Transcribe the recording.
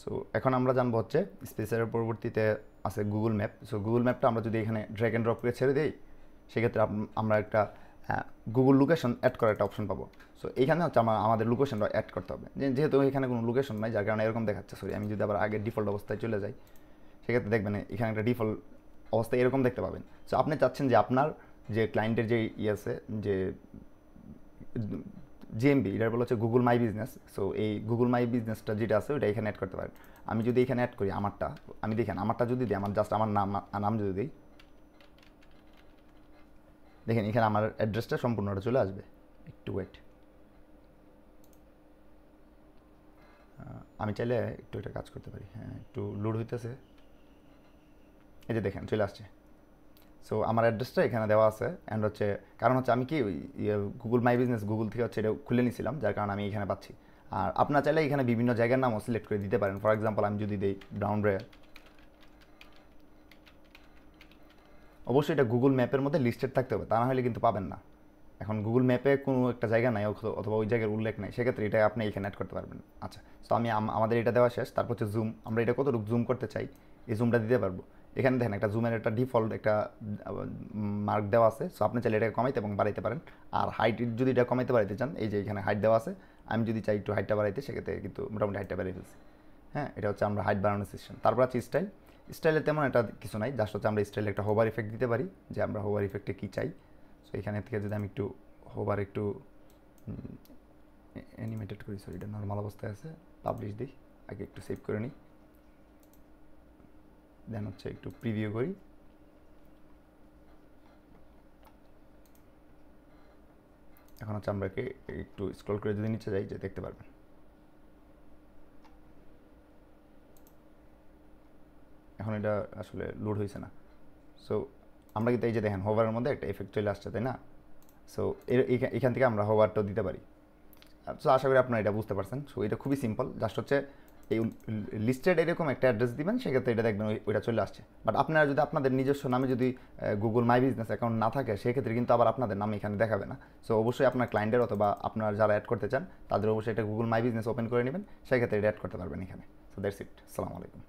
So এখন আমরা জানবো হচ্ছে স্পেসের পরবর্তীতে আছে গুগল ম্যাপ। সো গুগল ম্যাপটা আমরা যদি এখানে ড্র্যাগ অ্যান্ড ড্রপ করে ছেড়ে দিই, সেক্ষেত্রে আমরা একটা গুগল লোকেশন অ্যাড করার একটা অপশন পাবো। সো এইখানে হচ্ছে আমাদের লোকেশনটা অ্যাড করতে হবে, যেহেতু এখানে কোনো লোকেশন নাই, যার কারণে এরকম দেখাচ্ছে। সরি, আমি যদি আবার আগের ডিফল্ট অবস্থায় চলে যাই, সেক্ষেত্রে দেখবেন এখানে একটা ডিফল্ট অবস্থায় এরকম দেখতে পাবেন। সো আপনি চাচ্ছেন যে আপনার যে ক্লায়েন্টের যে আছে, যে জিএমবি, এটার বলা হচ্ছে গুগল মাই বিজনেস। সো এই গুগল মাই বিজনেসটা যেটা আছে ওইটা এখানে অ্যাড করতে পারেন। আমি যদি এখানে অ্যাড করি আমারটা, আমি দেখেন আমারটা যদি দিই, আমার জাস্ট আমার নাম যদি দিই, দেখেন এখানে আমার অ্যাড্রেসটা সম্পূর্ণটা চলে আসবে। একটু ওয়েট, আমি চাইলে একটু এটা কাজ করতে পারি। হ্যাঁ, একটু লোড হইতেছে। এই যে দেখেন চলে আসছে। সো আমার অ্যাড্রেসটা এখানে দেওয়া আছে। অ্যান্ড হচ্ছে কারণ হচ্ছে আমি কি ওই গুগল মাই বিজনেস গুগল থেকে হচ্ছে এটা খুলে নিয়েছিলাম, যার কারণে আমি এখানে পাচ্ছি। আর আপনার চাইলে এখানে বিভিন্ন জায়গার নামও সিলেক্ট করে দিতে পারেন। ফর এক্সাম্পল আমি যদি দিই ব্রাউন রে, অবশ্যই এটা গুগল ম্যাপের মধ্যে লিস্টেড থাকতে হবে, তা না হলে কিন্তু পাবেন না। এখন গুগল ম্যাপে কোনো একটা জায়গা নাই অথবা ওই জায়গার উল্লেখ নাই, সেক্ষেত্রে এটা আপনি এখানে অ্যাড করতে পারবেন। আচ্ছা, সো আমি আমাদের এটা দেওয়া শেষ। তারপর হচ্ছে জুম, আমরা এটা কতটুকু জুম করতে চাই এই জুমটা দিতে পারবো। এখানে দেখেন একটা জুমের একটা ডিফল্ট একটা মার্ক দেওয়া আছে। সো আপনি চাইলে এটাকে কমাইতে এবং বাড়াইতে পারেন। আর হাইট যদি এটা কমাইতে বাড়াইতে চান, এই যে এখানে হাইট দেওয়া আছে, আমি যদি চাই একটু হাইটটা বাড়াইতে, সেক্ষেত্রে কিন্তু মোটামুটি হাইটটা বাড়িয়ে ফেলছি। হ্যাঁ, এটা হচ্ছে আমরা হাইট বাড়ানোর সিস্টেম। তারপর আছে স্টাইল। স্টাইলে তেমন একটা কিছু নাই, জাস্ট হচ্ছে আমরা স্টাইলে একটা হোভার ইফেক্ট দিতে পারি, যে আমরা হোভার ইফেক্টে কী চাই। সো এখানে থেকে যদি আমি একটু হোভার একটু অ্যানিমেটেড করি, সরি এটা নর্মাল অবস্থায় আছে, পাবলিশ দিই, আগে একটু সেভ করে নিই, দেন হচ্ছে একটু প্রিভিউ করি। এখন হচ্ছে আমরা একটু স্ক্রল করে যদি নিচে যাই, যে দেখতে পারবেন এখন এটা আসলে লোড হয়েছে না। সো আমরা কিন্তু এই যে দেখেন হোভারের মধ্যে একটা এফেক্ট চলে আসছে, তাই না? সো এখান থেকে আমরা হোভারটাও দিতে পারি। সো আশা করি আপনারা এটা বুঝতে পারছেন। সো এটা খুবই সিম্পল, জাস্ট হচ্ছে এই লিস্টেড এরকম একটা অ্যাড্রেস দিবেন, সেক্ষেত্রে এটা দেখবেন ওইটা চলে আসছে। বাট আপনারা যদি আপনাদের নিজস্ব নামে যদি গুগল মাই বিজনেস অ্যাকাউন্ট না থাকে, সেক্ষেত্রে কিন্তু আবার আপনাদের নাম এখানে দেখাবে না। সো অবশ্যই আপনার ক্লায়েন্টের অথবা আপনার যারা অ্যাড করতে চান, তাদের অবশ্যই এটা গুগল মাই বিজনেস ওপেন করে নেবেন, সেক্ষেত্রে এটা অ্যাড করতে পারবেন এখানে। So that's it. আসসালামু আলাইকুম।